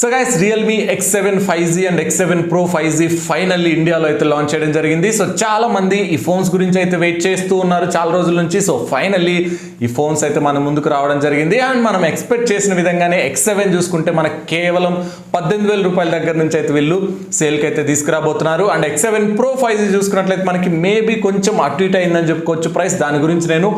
So guys Realme X7 5G and X7 Pro 5G finally ఇండియాలో అయితే launch చేయడం జరిగింది. సో చాలా మంది ఈ ఫోన్స్ గురించి అయితే వెయిట్ చేస్తూ ఉన్నారు చాలా రోజుల నుంచి. సో ఫైనల్లీ ఈ ఫోన్స్ అయితే మన ముందుకు రావడం జరిగింది. అండ్ మనం ఎక్స్పెక్ట్ చేసిన విధంగానే X7 చూసుకుంటే మనకు కేవలం 18,000 రూపాయల దగ్గర నుంచి అయితే వీళ్ళు సేల్కి అయితే తీసుకురాబోతున్నారు. అండ్ X7 Pro 5G చూసుకున్నట్లయితే మనకి మేబీ కొంచెం అటు ఇటు అయిందని చెప్పుకోవచ్చు ప్రైస్. దాని గురించి నేను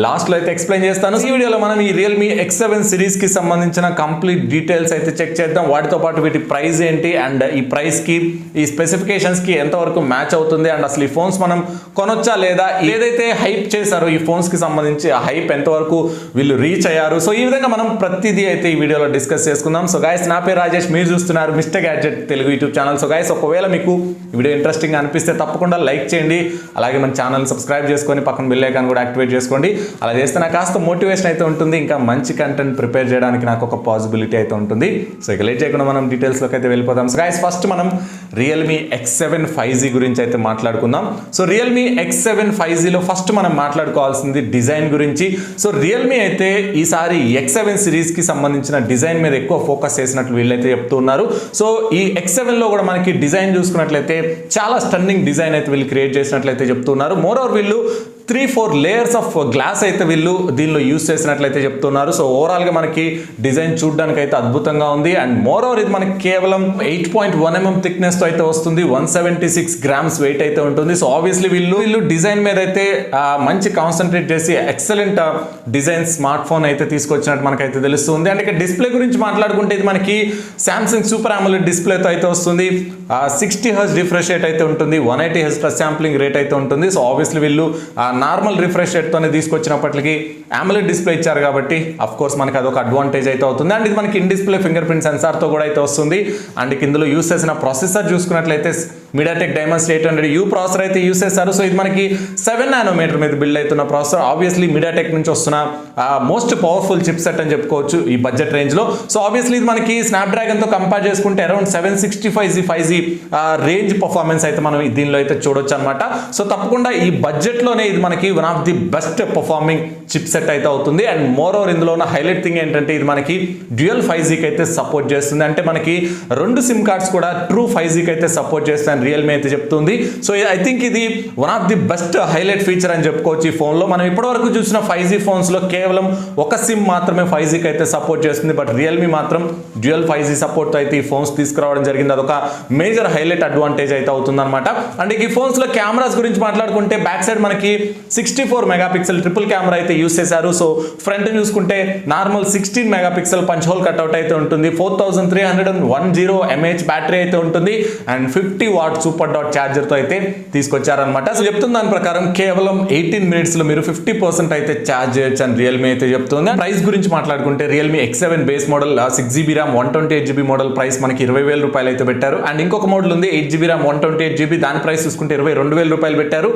లాస్ట్లో అయితే ఎక్స్ప్లెయిన్ చేస్తాను. ఈ వీడియోలో మనం ఈ Realme X7 సిరీస్కి సంబంధించిన కంప్లీట్ డీటెయిల్స్ అయితే చెక్ చేద్దాం. వాటితో పాటు వీటి ప్రైస్ ఏంటి అండ్ ఈ ప్రైస్కి ఈ స్పెసిఫికేషన్స్కి ఎంతవరకు మ్యాచ్ అవుతుంది అండ్ అసలు ఈ ఫోన్స్ మనం కొనొచ్చా లేదా, ఏదైతే హైప్ చేశారో ఈ ఫోన్స్కి సంబంధించి ఆ హైప్ ఎంతవరకు వీళ్ళు రీచ్ అయ్యారు. సో ఈ విధంగా మనం ప్రతిదీ అయితే ఈ వీడియోలో డిస్కస్ చేసుకుందాం. సో గైస్, నా పేరు రాజేష్, మీరు చూస్తున్నారు mister gadget Telugu YouTube channel. So guys, ఒకవేళ మీకు ఈ వీడియో ఇంట్రెస్టింగ్ అనిపిస్తే తప్పకుండా లైక్ చేయండి. అలాగే మన ఛానల్ సబ్స్క్రైబ్ చేసుకొని పక్కన బెల్ ఐకాన్ కూడా యాక్టివేట్ చేసుకోండి. అలా చేస్తే నాకు కాస్త మోటివేషన్ అయితే ఉంటుంది, ఇంకా మంచి కంటెంట్ ప్రిపేర్ చేయడానికి నాకు ఒక పాసిబిలిటీ అయితే ఉంటుంది. సో ఇక లేట్ చేయకుండా మనం డీటెయిల్స్లోకి అయితే వెళ్ళిపోతాం. సో గైస్, ఫస్ట్ మనం Realme X7 5G గురించి అయితే మాట్లాడుకుందాం. సో Realme X7 5Gలో ఫస్ట్ మనం మాట్లాడుకోవాల్సింది డిజైన్ గురించి. సో Realme అయితే ఈసారి X7 సిరీస్కి సంబంధించిన డిజైన్ మీద ఎక్కువ ఫోకస్ చేసినట్లు వీళ్ళైతే చెప్తున్నారు. సో ఈ X7లో కూడా మనకి డిజైన్ చూసుకున్నట్లయితే చాలా స్టన్నింగ్ డిజైన్ అయితే వీళ్ళు క్రియేట్ చేసినట్లయితే చెప్తున్నారు. మోర్ ఓవర్ వీళ్ళు 3-4 లేయర్స్ ఆఫ్ గ్లాస్ అయితే వీళ్ళు దీనిలో యూస్ చేసినట్లయితే చెప్తున్నారు. సో ఓవరాల్గా మనకి డిజైన్ చూడడానికి అయితే అద్భుతంగా ఉంది. అండ్ మోర్ ఓవర్ ఇది మనకి కేవలం 8.1 mm థిక్నెస్తో అయితే వస్తుంది. 176 grams వెయిట్ అయితే ఉంటుంది. సో ఆబ్వియస్లీ వీళ్ళు డిజైన్ మీద అయితే మంచి కాన్సన్ట్రేట్ చేసి ఎక్సలెంట్ డిజైన్ స్మార్ట్ ఫోన్ అయితే తీసుకొచ్చినట్టు మనకైతే తెలుస్తుంది. అండ్ ఇక డిస్ప్లే గురించి మాట్లాడుకుంటే ఇది మనకి సామ్సంగ్ సూపర్ AMOLED డిస్ప్లేతో అయితే వస్తుంది. 60 Hz రిఫ్రెష్ రేట్ అయితే ఉంటుంది. 180 Hz ప్లస్ శాంప్లింగ్ రేట్ అయితే ఉంటుంది. సో ఆబ్వియస్లీ వీళ్ళు నార్మల్ రిఫ్రెష్ రేట్తోనే తీసుకొచ్చినప్పటికీ AMOLED డిస్ప్లే ఇచ్చారు కాబట్టి అఫ్ కోర్స్ మనకి అదొక అడ్వాంటేజ్ అయితే అవుతుంది. అండ్ ఇది మనకి ఇన్ డిస్ప్లే ఫింగర్ ప్రింట్ సెన్సార్తో కూడా అయితే వస్తుంది. అండ్ ఇందులో యూస్ చేసిన ప్రాసెసర్ చూసుకున్నట్లయితే MediaTek Dimensity 800U ప్రాసెసర్ అయితే యూస్ చేస్తారు. సో ఇది మనకి 7 nm మీద బిల్డ్ అవుతున్న ప్రాసెసర్. ఆబ్వియస్లీ MediaTek నుంచి వస్తున్న మోస్ట్ పవర్ఫుల్ చిప్ సెట్ అని చెప్పుకోవచ్చు ఈ బడ్జెట్ రేంజ్లో. సో ఆబ్వియస్లీ ఇది మనకి స్నాప్డ్రాగన్తో కంపేర్ చేసుకుంటే అరౌండ్ 765 5G రేంజ్ పర్ఫార్మెన్స్ అయితే మనం దీనిలో అయితే చూడొచ్చు అనమాట. సో తప్పకుండా ఈ బడ్జెట్లోనే ఇది మనకి one of the best performing chip set అయితే అవుతుంది. అండ్ మోర్ ఓవర్ ఇందులో ఉన్న హైలైట్ థింగ్ ఏంటంటే ఇది మనకి డ్యూయల్ 5Gకి అయితే సపోర్ట్ చేస్తుంది. అంటే మనకి 2 సిమ్ కార్డ్స్ కూడా ట్రూ 5Gకి అయితే సపోర్ట్ చేస్తాయని Realme అయితే చెప్తుంది. సో ఐ థింక్ ఇది one of the best highlight feature అని చెప్పుకోవచ్చు ఈ ఫోన్లో. మనం ఇప్పటివరకు చూసిన 5G ఫోన్స్లో కేవలం ఒక సిమ్ మాత్రమే 5Gకి అయితే సపోర్ట్ చేస్తుంది. బట్ Realme మాత్రం డ్యూయల్ 5G సపోర్ట్తో అయితే ఈ ఫోన్స్ తీసుకురావడం జరిగింది. అదొక మేజర్ హైలైట్ అడ్వాంటేజ్ అయితే అవుతుంది అనమాట. అండ్ ఈ ఫోన్స్లో కెమెరాస్ గురించి మాట్లాడుకుంటే బ్యాక్ సైడ్ మనకి 64 మెగాపిక్సెల్ ట్రిపుల్ కెమెరా అయితే యూస్ చేశారు. సో ఫ్రంట్ చూసుకుంటే normal 16 megapixel punch whole cutout అయితే ఉంటుంది. 4310 mAh బ్యాటరీ అయితే ఉంటుంది. అండ్ 50 వాట్ సూపర్ డాట్ ఛార్జర్తో అయితే తీసుకొచ్చారనమాట. సో చెప్తున్న దాని ప్రకారం కేవలం 18 మినిట్స్లో మీరు 50% అయితే ఛార్జ్ చేయొచ్చు అని Realme అయితే చెప్తుంది. ప్రైస్ గురించి మాట్లాడుకుంటే Realme X7 base model 6GB RAM 128GB model price మనకి 20,000 రూపాయలు అయితే పెట్టారు. అండ్ ఇంకొక మోడల్ ఉంది 8GB RAM 128GB, దాని ప్రైస్ చూసుకుంటే 22,000 రూపాయలు పెట్టారు.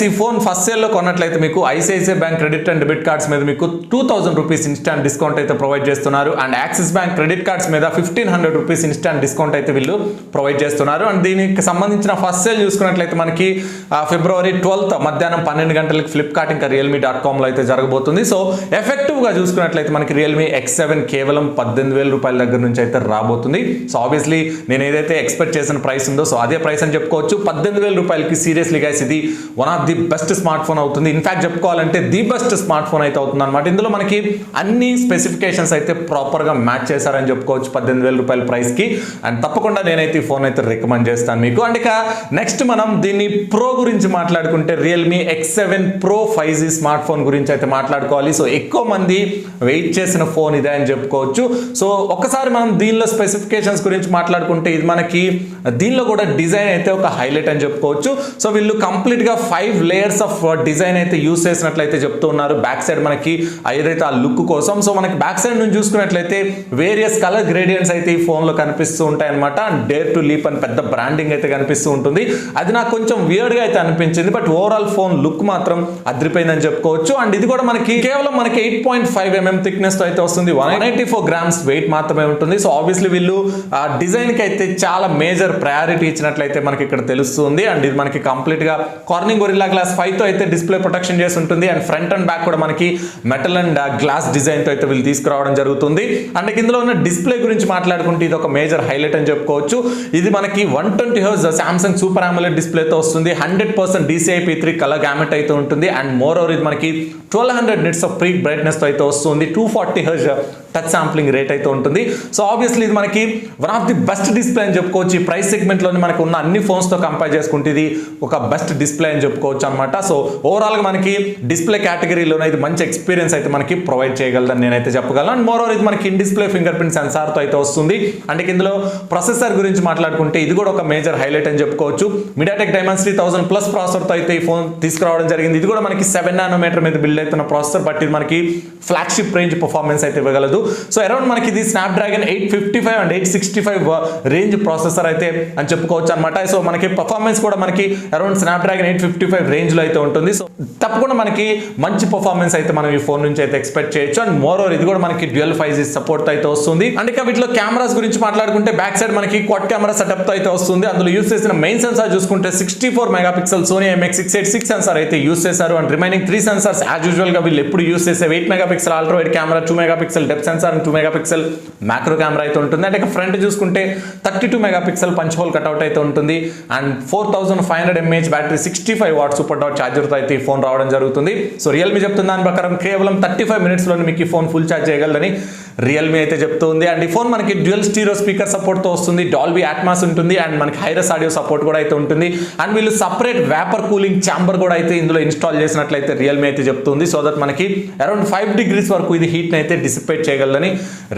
ఈ ఫోన్ ఫస్ట్ సేల్లో కొన్నట్లయితే మీకు ICICI bank credit and debit cards మీద మీకు 2,000 రూపీస్ ఇన్స్టాంట్ డిస్కౌంట్ అయితే ప్రొవైడ్ చేస్తున్నారు. And axis bank credit cards మీద 1,500 రూపీస్ ఇన్స్టాంట్ డిస్కౌంట్ అయితే వీళ్ళు ప్రొవైడ్ చేస్తున్నారు. అండ్ దీనికి సంబంధించిన ఫస్ట్ సేల్ చూసుకున్నట్లయితే మనకి February 12th మధ్యాహ్నం 12 గంటలకి ఫ్లిప్కార్ట్ ఇంకా realme.comలో అయితే జరగబోతుంది. సో ఎఫెక్టివ్గా చూసుకున్నట్లయితే మనకి Realme X7 కేవలం 18,000 రూపాయల దగ్గర నుంచి అయితే రాబోతుంది. సో ఆబ్వియస్లీ నేను ఏదైతే ఎక్స్పెక్ట్ చేసిన ప్రైస్ ఉందో సో అదే ప్రైస్ అని చెప్పుకోవచ్చు. 18,000 రూపాయలకి సీరియస్లీ గైస్ ఇది one of the best smart phone అవుతుంది. ఇన్ఫాక్ట్ చెప్పుకోవాలంటే ది బెస్ట్ స్మార్ట్ ఫోన్ అయితే అవుతుంది అనమాట. ఇందులో మనకి అన్ని స్పెసిఫికేషన్స్ అయితే ప్రాపర్గా మ్యాచ్ చేశారని చెప్పుకోవచ్చు 18,000 రూపాయల ప్రైస్కి. అండ్ తప్పకుండా నేనైతే ఈ ఫోన్ అయితే రికమెండ్ చేస్తాను మీకు. అండ్ ఇక నెక్స్ట్ మనం దీన్ని ప్రో గురించి మాట్లాడుకుంటే Realme X7 Pro 5G smart phone గురించి అయితే మాట్లాడుకోవాలి. సో ఎక్కువ మంది వెయిట్ చేసిన ఫోన్ ఇదే అని చెప్పుకోవచ్చు. సో ఒక్కసారి మనం దీనిలో స్పెసిఫికేషన్స్ గురించి మాట్లాడుకుంటే ఇది మనకి దీనిలో కూడా డిజైన్ అయితే ఒక హైలైట్ అని చెప్పుకోవచ్చు. సో వీళ్ళు కంప్లీట్గా 5 లేయర్స్ ఆఫ్ డిజైన్ అయితే యూస్ చేసినట్లయితే చెప్తూ ఉన్నారు. బ్యాక్ సైడ్ మనకి ఏదైతే ఆ లుక్ కోసం సో మనకి బ్యాక్ సైడ్ నుంచి చూసుకున్నట్లయితే వేరియస్ కలర్ గ్రేడియంట్స్ అయితే ఈ ఫోన్లో కనిపిస్తూ ఉంటాయి అనమాట. అండ్ డేర్ టు లీప్ అని పెద్ద బ్రాండింగ్ అయితే కనిపిస్తూ ఉంటుంది. అది నాకు కొంచెం వియర్డ్ గా అయితే అనిపించింది. బట్ ఓవరాల్ ఫోన్ లుక్ మాత్రం అద్రిపోయిందని చెప్పుకోవచ్చు. అండ్ ఇది కూడా మనకి కేవలం మనకి 8.5 mm థిక్నెస్ తో అయితే వస్తుంది. 184 grams వెయిట్ మాత్రమే ఉంటుంది. సో ఆబ్వియస్లీ వీళ్ళు డిజైన్ కి అయితే చాలా మేజర్ ప్రయారిటీ ఇచ్చినట్లయితే మనకి ఇక్కడ తెలుస్తుంది. అండ్ ఇది మనకి కంప్లీట్ గా కార్నింగ్ గొరిల్లా గ్లాస్ 5 తో అయితే డిస్ప్లే ప్రొటెక్షన్ చేసి ఉంటుంది అండ్ ఫ్రంట్ అండ్ బ్యాక్ కూడా మనకి మెటల్ అండ్ గ్లాస్ డిజైన్ తో అయితే వీళ్ళు తీసుకురావడం జరుగుతుంది. అండ్ ఇందులో ఉన్న డిస్ప్లే గురించి మాట్లాడుకుంటే ఇది ఒక మేజర్ హైలైట్ అని చెప్పుకోవచ్చు. ఇది మనకి 120 Hz Samsung super AMOLED display తో వస్తుంది. 100% DCI-P3 కలర్ గ్యామెట్ అయితే ఉంటుంది అండ్ మోర్ ఓవర్ ఇది మనకి 1200 nits ఆఫ్ పీక్ బ్రైట్నెస్ తో అయితే వస్తుంది. 240 Hz టచ్ శాంప్లింగ్ రేట్ అయితే ఉంటుంది. సో ఆబ్వియస్లీ ఇది మనకి one of the best display అని చెప్పుకోవచ్చు. ఈ ప్రైస్ సెగ్మెంట్ లోని మనకు ఉన్న అన్ని ఫోన్స్ తో కంపేర్ చేసుకుంటే ఇది ఒక బెస్ట్ డిస్ప్లే అని చెప్పుకోవచ్చు అనమాట. సో ఓవరాల్ గా మనకి డిస్ప్లే కేటగిరీలోనే ఇది మంచి ఎక్స్పీరియన్స్ అయితే మనకి ప్రొవైడ్ చేయగలదని నేనైతే చెప్పగలను. అండ్ మోర్ ఓవర్ ఇది మనకి in display finger print censor తో అయితే వస్తుంది. అండ్ ఇందులో ప్రొసెసర్ గురించి మాట్లాడుకుంటే ఇది కూడా ఒక మేజర్ హైలైట్ అని చెప్పుకోవచ్చు. మీడియాటెక్ డైమెన్సిటీ 1000+ ప్రాసెసర్ తో అయితే ఈ ఫోన్ తీసుకురావడం జరిగింది. ఇది కూడా మనకి 7 nm మీద బిల్డ్ అవుతున్న ప్రాసెసర్, బట్ ఇది మనకి ఫ్లాగ్షిప్ రేంజ్ పర్ఫార్మెన్స్ అయితే ఇవ్వగలదు. సో అరౌండ్ మనకి ఇది స్నాప్డ్రాగన్ 855 అండ్ 865 రేంజ్ ప్రాసెసర్ అయితే అని చెప్పుకోవచ్చు అనమాట. సో మనకి పర్ఫార్మెన్స్ కూడా మనకి అరౌండ్ స్నాప్డ్రాగన్ 855 రేంజ్ లో అయితే ఉంటుంది. సో తప్పకుండా మనకి మంచి పర్ఫార్మెన్స్ అయితే మనం ఈ ఫోన్ నుంచి అయితే ఎక్స్పెక్ట్ చేయొచ్చు. అండ్ మోర్ ఓవర్ ఇది కూడా మనకి డ్యూయల్ 5G సపోర్ట్ అయితే వస్తుంది. అండ్ ఇక వీటిలో కెమెరాస్ గురించి మాట్లాడుకుంటే బ్యాక్ సైడ్ మనకి క్వాడ్ కెమెరా సెటప్ తో అయితే వస్తుంది. అందులో యూస్ చేసిన మెయిన్ సెన్సార్ చూసుకుంటే 64 మెగాపిక్సెల్ సోనీ IMX686 సెన్సార్ అయితే యూస్ చేశారు. And remaining 3 sensors as usual గా వీళ్ళు ఎప్పుడు యూస్ చేసే 8 megapixel ultra wide camera, 2 megapixel depth censor and 2 megapixel macro camera అయితే ఉంటుంది. అంటే ఫ్రంట్ చూసుకుంటే 32 మెగాపిక్సెల్ పంచ్ హోల్ కట్అవుట్ అయితే ఉంటుంది. And 4500 mAh battery, 65 what super dot charger తో అయితే ఈ ఫోన్ రావడం జరుగుతుంది. సో రియల్మీ చెప్తున్న దాని ప్రకారం కేవలం 35 minutes లోనే మీకు ఈ ఫోన్ ఫుల్ ఛార్జ్ చేయగలదని రియల్మీ అయితే చెప్తుంది. అండ్ ఈ ఫోన్ మనకి డ్యూయల్ స్టీరియో స్పీకర్ సపోర్ట్ తో వస్తుంది. డాల్బీ అట్మాస్ ఉంటుంది అండ్ మనకి హైరస్ ఆడియో సపోర్ట్ కూడా అయితే ఉంటుంది. అండ్ వీళ్ళు సపరేట్ వేపర్ కూలింగ్ ఛాంబర్ కూడా అయితే ఇందులో ఇన్స్టాల్ చేసినట్లయితే రియల్మీ అయితే చెప్తుంది. సో దట్ మనకి అరౌండ్ 5 degrees వరకు ఇది హీట్ అయితే డిసిపేట్ చేయగలదని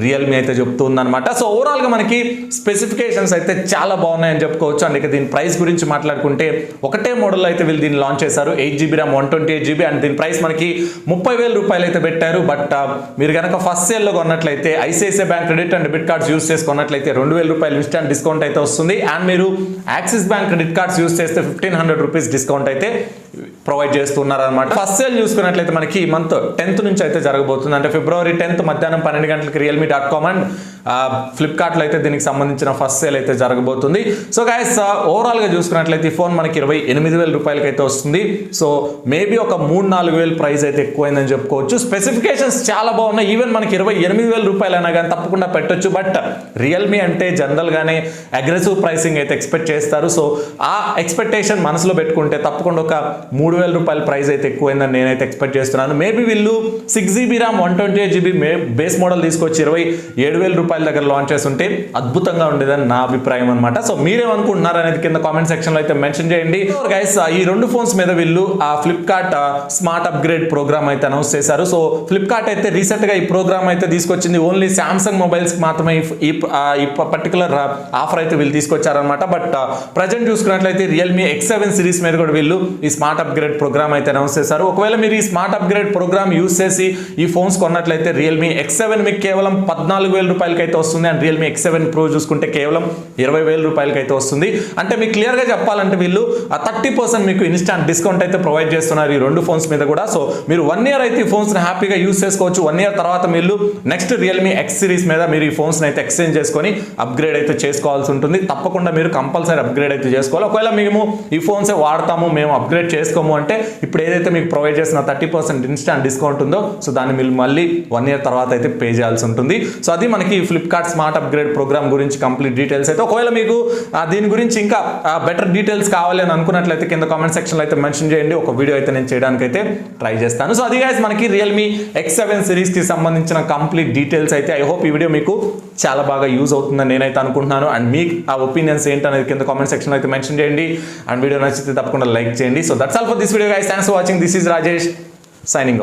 రియల్మీ అయితే చెప్తుంది అనమాట. సో ఓవరాల్ గా మనకి స్పెసిఫికేషన్స్ అయితే చాలా బాగున్నాయని చెప్పుకోవచ్చు. అండ్ ఇక దీని ప్రైస్ గురించి మాట్లాడుకుంటే ఒకటే మోడల్ అయితే వీళ్ళు దీన్ని లాంచ్ చేశారు. 8GB RAM 128GB అండ్ దీని ప్రైస్ మనకి 30,000 రూపాయలు అయితే పెట్టారు. బట్ మీరు కనుక ఫస్ట్ సేల్ లో కొన్నట్లయితే ICICI bank credit and debit cards use చేసుకున్నట్లయితే 2,000 రూపాయలు ఇన్స్టాంట్ డిస్కౌంట్ అయితే వస్తుంది. అండ్ మీరు Axis bank credit cards use చేస్తే 1,500 రూపీస్ డిస్కౌంట్ అయితే ప్రొవైడ్ చేస్తున్నారు అనమాట. ఫస్ట్ సేల్ చూసుకున్నట్లయితే మనకి ఈ మంత్ 10th నుంచి అయితే జరగబోతుంది. అంటే February 10th మధ్యాహ్నం 12 గంటలకి realme.com అండ్ ఫ్లిప్కార్ట్ లో అయితే దీనికి సంబంధించిన ఫస్ట్ సేల్ అయితే జరగబోతుంది. సో గైస్ ఓవరాల్ గా చూసుకున్నట్లయితే ఈ ఫోన్ మనకి 28,000 రూపాయలకి అయితే వస్తుంది. సో మేబీ ఒక 3-4,000 ప్రైస్ అయితే ఎక్కువైందని చెప్పుకోవచ్చు. స్పెసిఫికేషన్స్ చాలా బాగున్నాయి. ఈవెన్ మనకి 28,000 రూపాయలు అయినా కానీ తప్పకుండా పెట్టొచ్చు. బట్ రియల్మీ అంటే జనరల్ గానే అగ్రెసివ్ ప్రైసింగ్ అయితే ఎక్స్పెక్ట్ చేస్తారు. సో ఆ ఎక్స్పెక్టేషన్ మనసులో పెట్టుకుంటే తప్పకుండా ఒక 3,000 రూపాయల ప్రైస్ అయితే ఎక్కువైందని నేనైతే ఎక్స్పెక్ట్ చేస్తున్నాను. మేబీ వీళ్ళు 6GB RAM 128GB base model తీసుకొచ్చి 27,000 రూపాయల దగ్గర లాంచ్ చేస్తుంటే అద్భుతంగా ఉండేదని నా అభిప్రాయం అనమాట. సో మీరేమనుకుంటున్నారు అనేది కింద కామెంట్ సెక్షన్ లో అయితే మెన్షన్ చేయండి. గైస్ ఈ రెండు ఫోన్స్ మీద వీళ్ళు ఆ ఫ్లిప్కార్ట్ స్మార్ట్ అప్గ్రేడ్ ప్రోగ్రామ్ అయితే అనౌన్స్ చేశారు. సో ఫ్లిప్కార్ట్ అయితే రీసెంట్ గా ఈ ప్రోగ్రామ్ అయితే తీసుకొచ్చింది. ఓన్లీ సామ్సంగ్ మొబైల్స్ కి మాత్రమే ఈ పర్టికులర్ ఆఫర్ అయితే వీళ్ళు తీసుకొచ్చారనమాట. బట్ ప్రజెంట్ చూసుకున్నట్లయితే రియల్మీ X7 సిరీస్ మీద కూడా వీళ్ళు ఈ స్మార్ట్ అప్గ్రేడ్ ప్రోగ్రామ్ అయితే అనౌన్స్ చేశారు. ఒకవేళ మీరు ఈ స్మార్ట్ అప్గ్రేడ్ ప్రోగ్రామ్ యూస్ చేసి ఈ ఫోన్స్ కొన్నట్లయితే రియల్మీ X7 మీకు కేవలం 14,000 రూపాయలకి అయితే వస్తుంది. అండ్ రియల్మీ X7 Pro చూసుకుంటే కేవలం 20,000 రూపాయలకి అయితే వస్తుంది. అంటే మీకు క్లియర్ గా చెప్పాలంటే వీళ్ళు 30% మీకు ఇన్స్టాంట్ డిస్కౌంట్ అయితే ప్రొవైడ్ చేస్తున్నారు ఈ రెండు ఫోన్స్ మీద కూడా. సో మీరు 1 year అయితే ఈ ఫోన్స్ హ్యాపీగా యూస్ చేసుకోవచ్చు. 1 year తర్వాత మీరు నెక్స్ట్ రియల్మీ X సిరీస్ మీద మీరు ఈ ఫోన్స్ అయితే ఎక్స్చేంజ్ చేసుకొని అప్గ్రేడ్ అయితే చేసుకోవాల్సి ఉంటుంది. తప్పకుండా మీరు కంపల్సరీ అప్గ్రేడ్ అయితే చేసుకోవాలి. ఒకవేళ మేము ఈ ఫోన్స్ వాడతాము, మేము అప్గ్రేడ్ చేసుకోము అంటే ఇప్పుడు ఏదైతే మీకు ప్రొవైడ్ చేసిన 30% ఇన్స్టాంట్ డిస్కౌంట్ ఉందో సో దాన్ని మీరు మళ్ళీ 1 year తర్వాత అయితే పే చేయాల్సి ఉంటుంది. సో అది మనకి ఫ్లిప్కార్ట్ స్మార్ట్ అప్గ్రేడ్ ప్రోగ్రామ్ గురించి కంప్లీట్ డీటెయిల్స్ అయితే. ఒకవేళ మీకు దీని గురించి ఇంకా బెటర్ డీటెయిల్స్ కావాలి అని అనుకున్నట్లయితే కింద కామెంట్ సెక్షన్ లో అయితే మెన్షన్ చేయండి. ఒక వీడియో అయితే నేను చేయడానికి అయితే ట్రై చేస్తాను. సో అది గైస్ మనకి రియల్మీ X7 సిరీస్ కి సంబంధించిన కంప్లీట్ డీటెయిల్స్ అయితే. ఐ హోప్ ఈ వీడియో మీకు చాలా బాగా యూజ్ అవుతుందని నేనైతే అనుకుంటున్నాను. అండ్ మీకు ఆ ఒపీనియన్స్ ఏంటనేది కింద కామెంట్ సెక్షన్ లో అయితే మెన్షన్ చేయండి. అండ్ వీడియో నచ్చితే తప్పకుండా లైక్ చేయండి. So that's all for this video guys. Thanks for watching. This is Rajesh signing off.